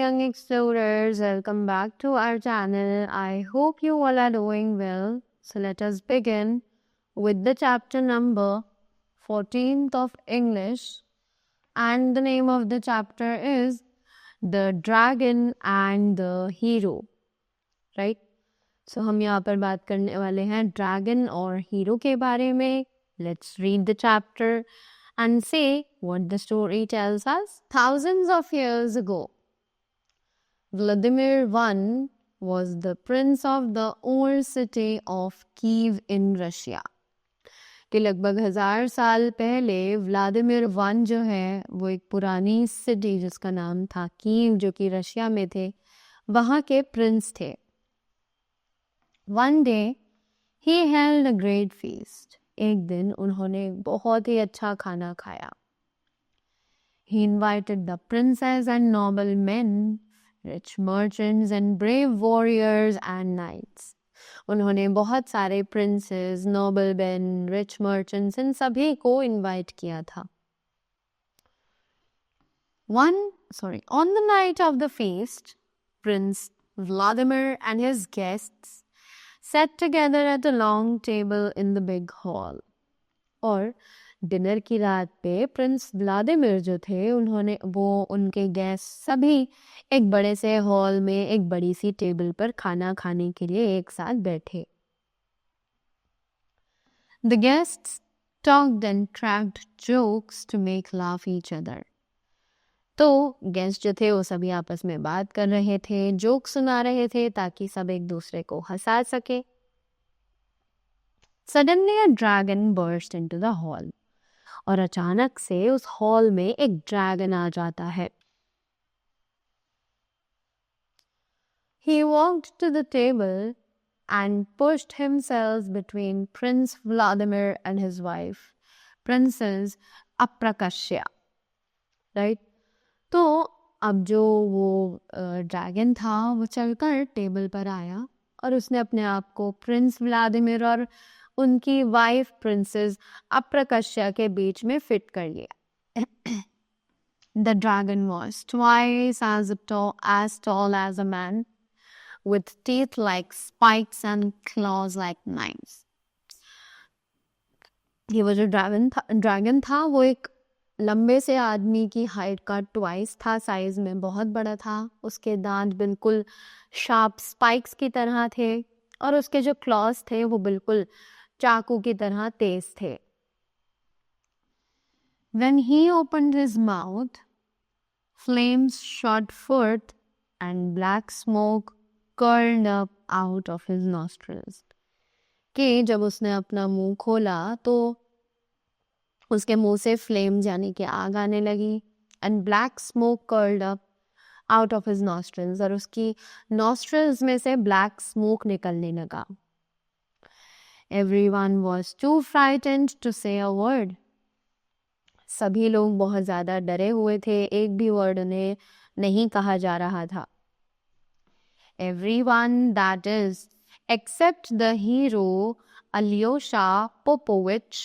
young explorers, welcome back to our channel. I hope you all are doing well. So let us begin with the chapter number 14th of English, and the name of the chapter is The Dragon and the Hero, right? So हम यहाँ पर बात करने वाले हैं dragon और hero के बारे में. Let's read the chapter and say what the story tells us. Thousands of years ago, Vladimir I was the prince of the old city of Kiev in Russia. कि लगभग 1000 साल पहले व्लादिमीर वन जो है वो एक पुरानी सिटी जिसका नाम था कीव जो कि रशिया में थे वहाँ के प्रिंस थे. One day he held a great feast. एक दिन उन्होंने बहुत ही अच्छा खाना खाया. He invited the princes and noble men, rich merchants and brave warriors and knights. उन्होंने बहुत सारे princes, noble men, rich merchants इन सभी को invite किया था. On the night of the feast, Prince Vladimir and his guests sat together at a long table in the big hall. और dinner की रात पे प्रिंस व्लादिमीर जो थे उनके गेस्ट सभी एक बड़े से हॉल में एक बड़ी सी टेबल पर खाना खाने के लिए एक साथ बैठे. The guests talked and cracked jokes to make laugh each other. तो गेस्ट जो थे वो सभी आपस में बात कर रहे थे, जोक सुना रहे थे ताकि सब एक दूसरे को हंसा सके. Suddenly a dragon burst into the hall. और अचानक से उस हॉल में एक ड्रैगन आ जाता है. He walked to the table and pushed himself between Prince Vladimir and his wife, Princess Aprakashya. Right? तो अब जो वो ड्रैगन था वो चलकर टेबल पर आया और उसने अपने आप को प्रिंस व्लादिमीर और उनकी वाइफ प्रिंसेस अप्रकश्या के बीच में फिट कर लिया. The dragon was twice as tall as a man, with teeth like spikes and claws like knives. ये वो जो ड्रैगन था वो एक लंबे से आदमी की हाइट का ट्वाइस था, साइज में बहुत बड़ा था. उसके दांत बिल्कुल शार्प स्पाइक्स की तरह थे और उसके जो क्लॉज थे वो बिल्कुल चाकू की तरह तेज थे. When he opened his mouth, flames shot forth and black smoke curled up out of his nostrils. कि जब उसने अपना मुंह खोला तो उसके मुंह से फ्लेम्स यानी कि आग आने लगी and black smoke curled up out of his nostrils और उसकी nostrils में से black smoke निकलने लगा. Everyone was too frightened to say a word. सभी लोग बहुत ज़्यादा डरे हुए थे, एक भी वर्ड उन्हें नहीं कहा जा रहा था. Everyone, that is, except the hero Alyosha Popovich.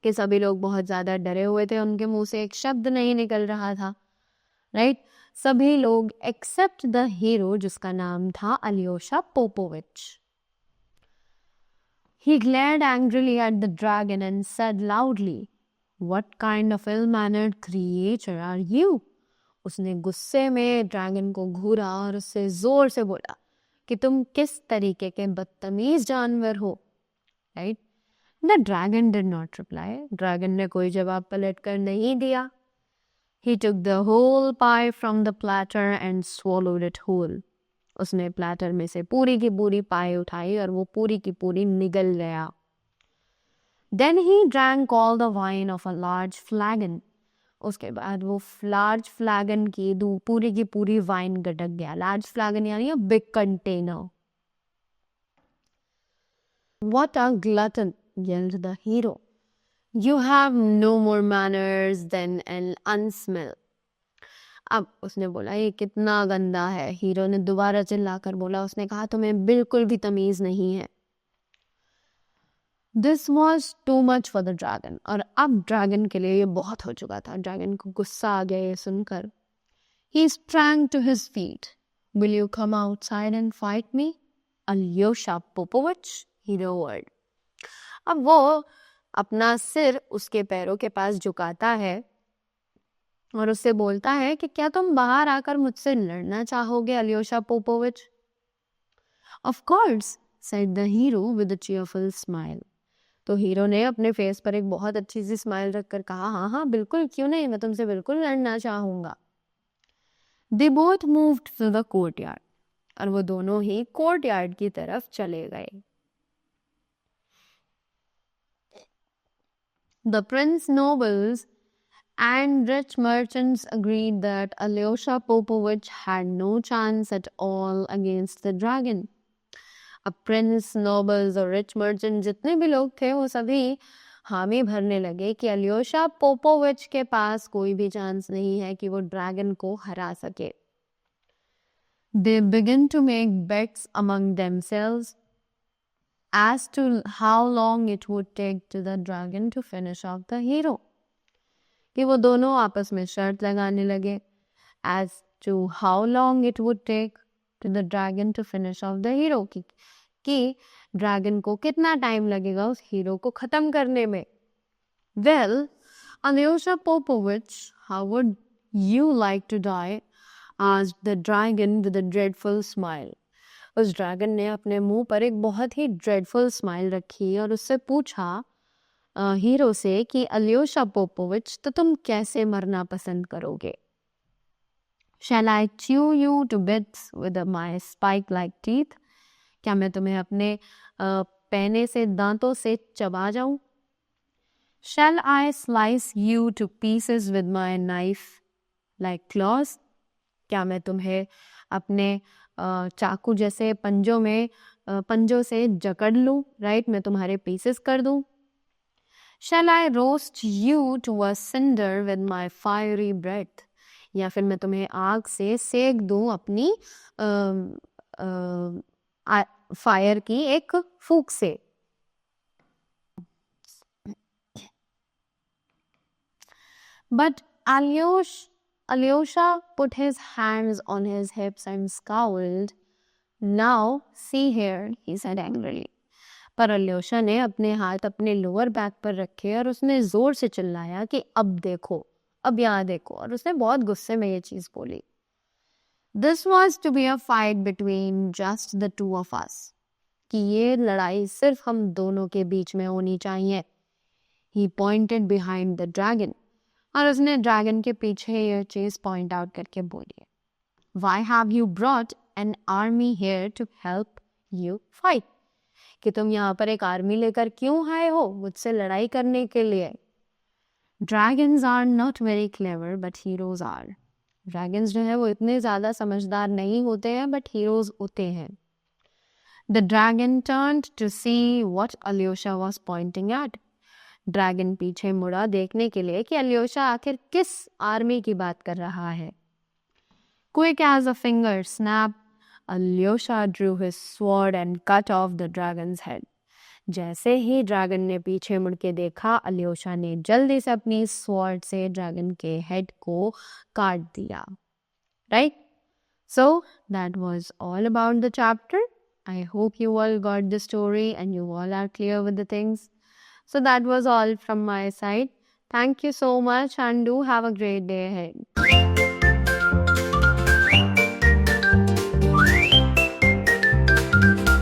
कि सभी लोग बहुत ज़्यादा डरे हुए थे, उनके मुंह से एक शब्द नहीं निकल रहा था. राइट? सभी लोग एक्सेप्ट द हीरो जिसका नाम था अलियोशा पोपोविच. He glared angrily at the dragon and said loudly, "What kind of ill-mannered creature are you?" उसने गुस्से में ड्रैगन को घूरा और उससे जोर से बोला कि तुम किस तरीके के बदतमीज जानवर हो. Right? The dragon did not reply. Dragon ने कोई जवाब पलट कर नहीं दिया. He took the whole pie from the platter and swallowed it whole. उसने प्लेटर में से पूरी की पूरी पाई उठाई और वो पूरी की पूरी निगल गया. Then he drank all the wine of a large flagon. उसके बाद वो लार्ज फ्लैगन की पूरी की पूरी वाइन गटक गया. लार्ज फ्लैगन यानी big container. What a glutton, yelled the hero. You have no more manners than an unsmell. अब उसने बोला ये कितना गंदा है. हीरो ने दोबारा चिल्लाकर बोला. उसने कहा तुम्हें बिल्कुल भी तमीज नहीं है. This was too much for the dragon. और अब ड्रैगन के लिए ये बहुत हो चुका था. ड्रैगन को गुस्सा आ गया ये सुनकर. He sprang to his feet. Will you come outside and fight me? Alyosha Popovich, he roared. अब वो अपना सिर उसके पैरों के पास झुकाता है और उससे बोलता है कि क्या तुम बाहर आकर मुझसे लड़ना चाहोगे, अलियोशा पोपोविच? Of course, said the hero with a cheerful smile. तो हीरो ने अपने फेस पर एक बहुत अच्छी सी स्माइल रखकर कहा, हाँ हाँ बिल्कुल, क्यों नहीं, मैं तुमसे बिल्कुल लड़ना चाहूंगा. They both moved to the courtyard. और वो दोनों ही कोर्टयार्ड की तरफ चले गए. The prince nobles and rich merchants agreed that Alyosha Popovich had no chance at all against the dragon. अब प्रिंस, नोबल्स और रिच मर्चेंट जितने भी लोग थे वो सभी हामी भरने लगे कि अलियोशा पोपोविच के पास कोई भी चांस नहीं है कि वो ड्रैगन को हरा सके. They began to make bets among themselves as to how long it would take to the dragon to finish off the hero. कि वो दोनों आपस में शर्त लगाने लगे as to how long it would take to the dragon to finish off the hero, कि dragon को कितना टाइम लगेगा उस हीरो को खत्म करने में. Well, Alyosha Popovich, how would you like to die? asked the dragon with a dreadful smile. उस ड्रैगन ने अपने मुंह पर एक बहुत ही ड्रेडफुल स्माइल रखी और उससे पूछा हीरो से कि अलियोशा पोपोविच, तो तुम कैसे मरना पसंद करोगे? Shall I chew you to bits with my spike-like teeth? क्या मैं तुम्हें अपने पैने से दांतों से चबा जाऊं? Shall I slice you to pieces with my knife-like claws? क्या मैं तुम्हें अपने चाकू जैसे पंजों से जकड़ लूं, राइट, मैं तुम्हारे पीसेस कर दूं? Shall I roast you to a cinder with my fiery breath? या फिर मैं तुम्हें आग से सेक दूं अपनी फायर की एक फूंक से. But Alyosha put his hands on his hips and scowled. Now, see here, he said angrily. पर अलियोशा ने अपने हाथ अपने लोअर बैक पर रखे और उसने जोर से चिल्लाया कि अब देखो, अब यहाँ देखो, और उसने बहुत गुस्से में ये चीज बोली. This was to be a fight between just the two of us. कि ये लड़ाई सिर्फ हम दोनों के बीच में होनी चाहिए. He pointed behind the dragon. और उसने ड्रैगन के पीछे ये चीज पॉइंट आउट करके बोली. Why have you brought an army here to help you fight? कि तुम यहाँ पर एक आर्मी लेकर क्यों आए हो मुझसे लड़ाई करने के लिए? Dragons are not very clever, but heroes are. Dragons जो है वो इतने ज़्यादा समझदार नहीं होते हैं, बट हीरोज होते हैं. The dragon turned to see what Alyosha was pointing at. Dragon पीछे मुड़ा देखने के लिए कि अलियोशा आखिर किस आर्मी की बात कर रहा है. Quick as a finger snap, Alyosha drew his sword and cut off the dragon's head. जैसे ही ड्रैगन ने पीछे मुड़ के देखा, अलियोशा ने जल्दी से अपनी स्वॉर्ड से ड्रैगन के हेड को काट दिया. Right? So that was all about the chapter. I hope you all got the story and you all are clear with the things. So that was all from my side. Thank you so much and do have a great day ahead.